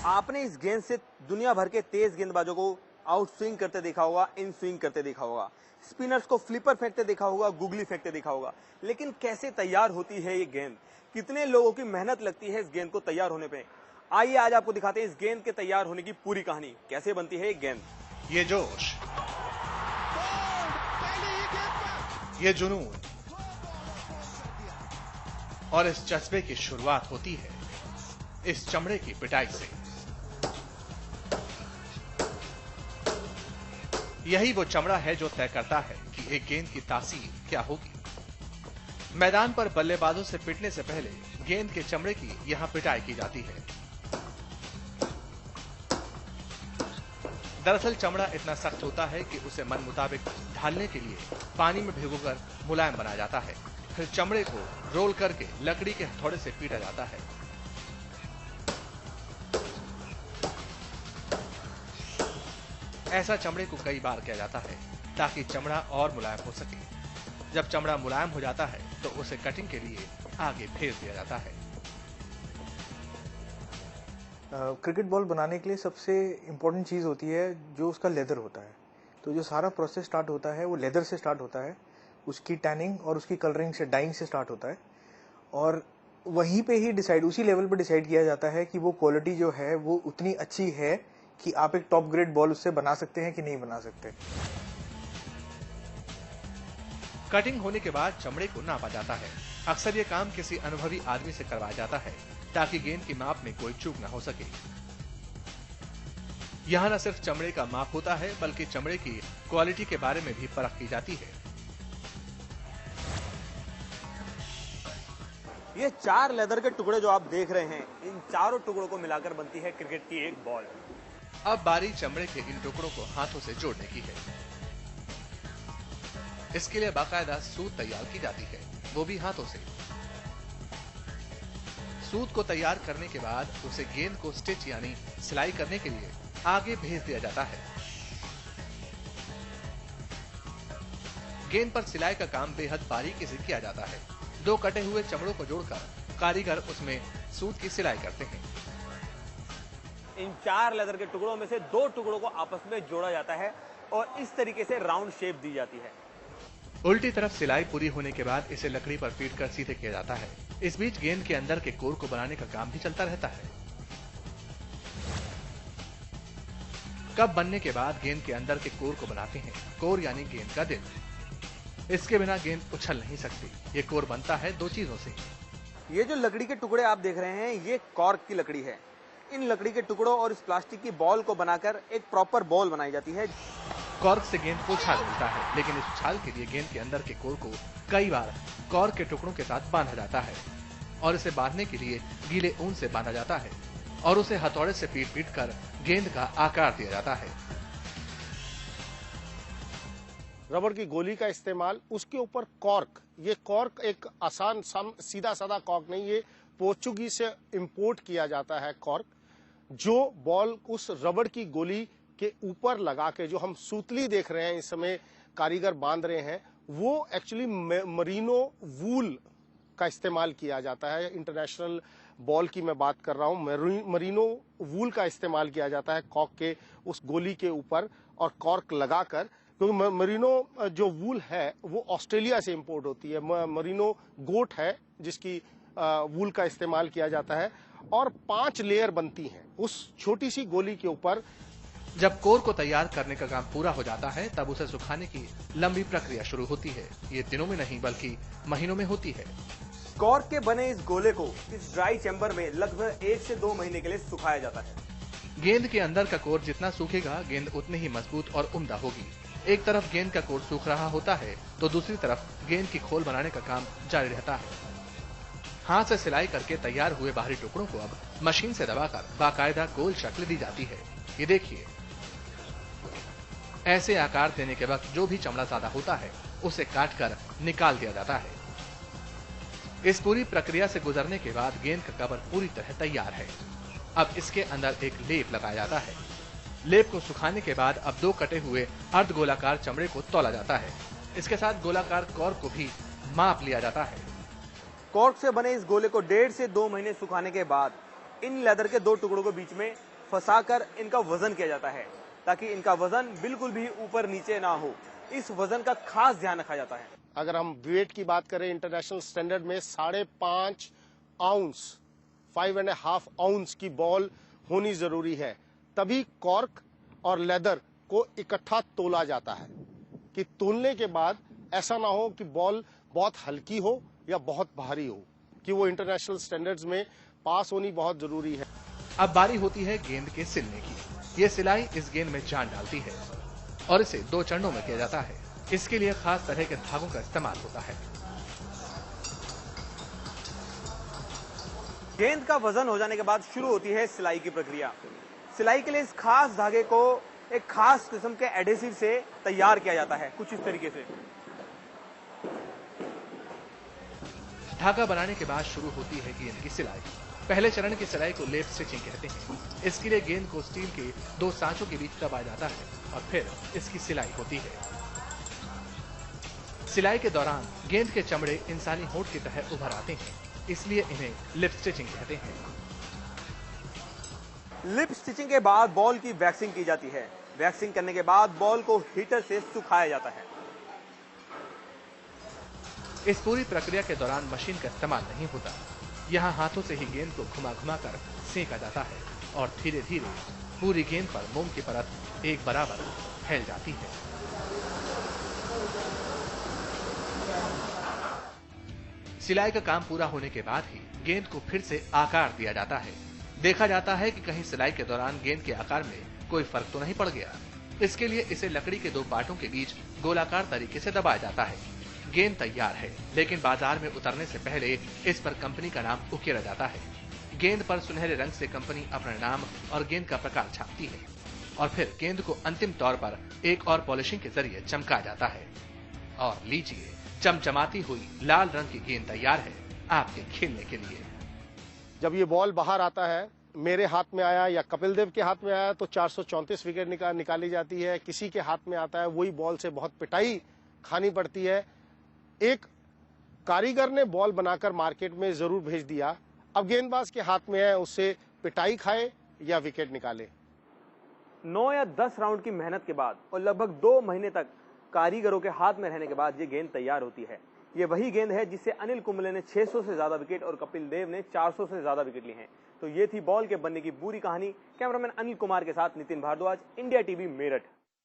आपने इस गेंद से दुनिया भर के तेज गेंदबाजों को आउट स्विंग करते देखा होगा, इन स्विंग करते देखा होगा, स्पिनर्स को फ्लिपर फेंकते देखा होगा, गुगली फेंकते देखा होगा, लेकिन कैसे तैयार होती है ये गेंद, कितने लोगों की मेहनत लगती है इस गेंद को तैयार होने पे। आइए आज आपको दिखाते हैं इस गेंद के तैयार होने की पूरी कहानी, कैसे बनती है ये गेंद। ये जोश, ये जुनून और इस जज्बे की शुरुआत होती है इस चमड़े की पिटाई से। यही वो चमड़ा है जो तय करता है कि एक गेंद की तासीर क्या होगी। मैदान पर बल्लेबाजों से पिटने से पहले गेंद के चमड़े की यहां पिटाई की जाती है। दरअसल चमड़ा इतना सख्त होता है कि उसे मन मुताबिक ढालने के लिए पानी में भिगोकर मुलायम बनाया जाता है। फिर चमड़े को रोल करके लकड़ी के हथौड़े से पीटा जाता है। ऐसा चमड़े को कई बार किया जाता है ताकि चमड़ा और मुलायम हो सके। जब चमड़ा मुलायम हो जाता है तो उसे कटिंग के लिए आगे भेज दिया जाता है। क्रिकेट बॉल बनाने के लिए सबसे इम्पोर्टेंट चीज़ होती है जो उसका लेदर होता है। तो जो सारा प्रोसेस स्टार्ट होता है वो लेदर से स्टार्ट होता है, उसकी टैनिंग और उसकी कलरिंग से, डाइंग से स्टार्ट होता है। और वहीं पे ही डिसाइड, उसी लेवल पे डिसाइड किया जाता है कि वो क्वालिटी जो है वो उतनी अच्छी है कि आप एक टॉप ग्रेड बॉल उससे बना सकते हैं कि नहीं बना सकते। कटिंग होने के बाद चमड़े को नापा जाता है। अक्सर ये काम किसी अनुभवी आदमी से करवाया जाता है ताकि गेंद की माप में कोई चूक न हो सके। यहां न सिर्फ चमड़े का माप होता है बल्कि चमड़े की क्वालिटी के बारे में भी परख की जाती है। ये 4 लेदर के टुकड़े जो आप देख रहे हैं, इन चारों टुकड़ों को मिलाकर बनती है क्रिकेट की एक बॉल। अब बारी चमड़े के इन टुकड़ों को हाथों से जोड़ने की है। इसके लिए बाकायदा सूत तैयार की जाती है, वो भी हाथों से। सूत को तैयार करने के बाद उसे गेंद को स्टिच यानी सिलाई करने के लिए आगे भेज दिया जाता है। गेंद पर सिलाई का काम बेहद बारीकी से किया जाता है। 2 कटे हुए चमड़ों को जोड़कर कारीगर उसमें सूत की सिलाई करते हैं। इन 4 लेदर के टुकड़ों में से 2 टुकड़ों को आपस में जोड़ा जाता है और इस तरीके से राउंड शेप दी जाती है। उल्टी तरफ सिलाई पूरी होने के बाद इसे लकड़ी पर पीट कर सीधे किया जाता है। इस बीच गेंद के अंदर के कोर को बनाने का काम भी चलता रहता है। कप बनने के बाद गेंद के अंदर के कोर को बनाते हैं। कोर यानी गेंद का दिल। इसके बिना गेंद उछल नहीं सकती। ये कोर बनता है 2 चीजों से। ये जो लकड़ी के टुकड़े आप देख रहे हैं, ये कॉर्क की लकड़ी है। इन लकड़ी के टुकड़ों और इस प्लास्टिक की बॉल को बनाकर एक प्रॉपर बॉल बनाई जाती है। कॉर्क से गेंद को उछाल मिलता है, लेकिन इस उछाल के लिए गेंद के अंदर के कोर को कई बार कॉर्क के टुकड़ों के साथ बांधा जाता है और इसे बांधने के लिए गीले ऊन से बांधा जाता है और उसे हथौड़े से पीट कर गेंद का आकार दिया जाता है। रबड़ की गोली का इस्तेमाल, उसके ऊपर कॉर्क। ये कॉर्क एक आसान सीधा साधा कॉर्क नहीं, ये पोर्चुगीज से इंपोर्ट किया जाता है कॉर्क, जो बॉल उस रबड़ की गोली के ऊपर लगा के, जो हम सूतली देख रहे हैं इस समय कारीगर बांध रहे हैं, वो एक्चुअली मरीनो वूल का इस्तेमाल किया जाता है। इंटरनेशनल बॉल की मैं बात कर रहा हूं। मरीनो वूल का इस्तेमाल किया जाता है कॉर्क के उस गोली के ऊपर और कॉर्क लगाकर, क्योंकि मरीनो जो वूल है वो ऑस्ट्रेलिया से इंपोर्ट होती है। मरीनो गोट है जिसकी वूल का इस्तेमाल किया जाता है और 5 लेयर बनती हैं उस छोटी सी गोली के ऊपर। जब कोर को तैयार करने का काम पूरा हो जाता है तब उसे सुखाने की लंबी प्रक्रिया शुरू होती है। ये दिनों में नहीं बल्कि महीनों में होती है। कॉर्क के बने इस गोले को इस ड्राई चैम्बर में लगभग 1 से 2 महीने के लिए सुखाया जाता है। गेंद के अंदर का कोर जितना सूखेगा गेंद उतनी ही मजबूत और उम्दा होगी। एक तरफ गेंद का कोर सूख रहा होता है तो दूसरी तरफ गेंद की खोल बनाने का काम जारी रहता है। हाथ से सिलाई करके तैयार हुए बाहरी टुकड़ों को अब मशीन से दबाकर बाकायदा गोल शक्ल दी जाती है। ये देखिए, ऐसे आकार देने के वक्त जो भी चमड़ा ज्यादा होता है उसे काटकर निकाल दिया जाता है। इस पूरी प्रक्रिया से गुजरने के बाद गेंद का कवर पूरी तरह तैयार है। अब इसके अंदर एक लेप लगाया जाता है। लेप को सुखाने के बाद अब 2 कटे हुए अर्ध गोलाकार चमड़े को तौला जाता है। इसके साथ गोलाकार कॉर्क को भी माप लिया जाता है। कॉर्क से बने इस गोले को 1.5 से 2 महीने सुखाने के बाद इन लेदर के 2 टुकड़ों के बीच में फंसाकर इनका वजन किया जाता है ताकि इनका वजन बिल्कुल भी ऊपर नीचे ना हो। इस वजन का खास ध्यान रखा जाता है। अगर हम वेट की बात करें इंटरनेशनल स्टैंडर्ड में 5.5 आउंस 5.5 आउंस की बॉल होनी जरूरी है, तभी कॉर्क और लेदर को इकट्ठा तोला जाता है कि तोलने के बाद ऐसा ना हो कि बॉल बहुत हल्की हो या बहुत भारी हो, कि वो इंटरनेशनल स्टैंडर्ड्स में पास होनी बहुत जरूरी है। अब बारी होती है गेंद के सिलने की। ये सिलाई इस गेंद में जान डालती है और इसे 2 चरणों में किया जाता है। इसके लिए खास तरह के धागों का इस्तेमाल होता है। गेंद का वजन हो जाने के बाद शुरू होती है सिलाई की प्रक्रिया। सिलाई के लिए इस खास धागे को एक खास किस्म के एडेसिव से तैयार किया जाता है, कुछ इस तरीके से। धागा बनाने के बाद शुरू होती है गेंद की सिलाई। पहले चरण की सिलाई को लेप स्टिचिंग कहते हैं। इसके लिए गेंद को स्टील के 2 सांचों के बीच दबाया जाता है और फिर इसकी सिलाई होती है। सिलाई के दौरान गेंद के चमड़े इंसानी होंठ की तरह उभर आते हैं, इसलिए इन्हें लिप स्टिचिंग कहते हैं। लिप स्टिचिंग के बाद बॉल की वैक्सिंग की जाती है। वैक्सिंग करने के बाद बॉल को हीटर से सुखाया जाता है। इस पूरी प्रक्रिया के दौरान मशीन का इस्तेमाल नहीं होता। यहाँ हाथों से ही गेंद को घुमा कर सेंका जाता है और धीरे धीरे पूरी गेंद पर मोम की परत एक बराबर फैल जाती है। सिलाई का काम पूरा होने के बाद ही गेंद को फिर से आकार दिया जाता है। देखा जाता है कि कहीं सिलाई के दौरान गेंद के आकार में कोई फर्क तो नहीं पड़ गया। इसके लिए इसे लकड़ी के 2 पार्टों के बीच गोलाकार तरीके से दबाया जाता है। गेंद तैयार है, लेकिन बाजार में उतरने से पहले इस पर कंपनी का नाम उकेरा जाता है। गेंद पर सुनहरे रंग से कंपनी अपना नाम और गेंद का प्रकार छापती है और फिर गेंद को अंतिम तौर पर एक और पॉलिशिंग के जरिए चमकाया जाता है। और लीजिए, चमचमाती हुई लाल रंग की गेंद तैयार है आपके खेलने के लिए। जब ये बॉल बाहर आता है, मेरे हाथ में आया या कपिल देव के हाथ में आया तो 434 विकेट निकाली जाती है। किसी के हाथ में आता है, वही बॉल से बहुत पिटाई खानी पड़ती है। एक कारीगर ने बॉल बनाकर मार्केट में जरूर भेज दिया, अब गेंदबाज के हाथ में है, उससे पिटाई खाए या विकेट निकाले। 9 या 10 राउंड की मेहनत के बाद और लगभग 2 महीने तक कारीगरों के हाथ में रहने के बाद ये गेंद तैयार होती है। ये वही गेंद है जिससे अनिल कुंबले ने 600 से ज्यादा विकेट और कपिल देव ने 400 से ज्यादा विकेट लिए हैं। तो ये थी बॉल के बनने की पूरी कहानी। कैमरामैन अनिल कुमार के साथ नितिन भारद्वाज, इंडिया टीवी, मेरठ।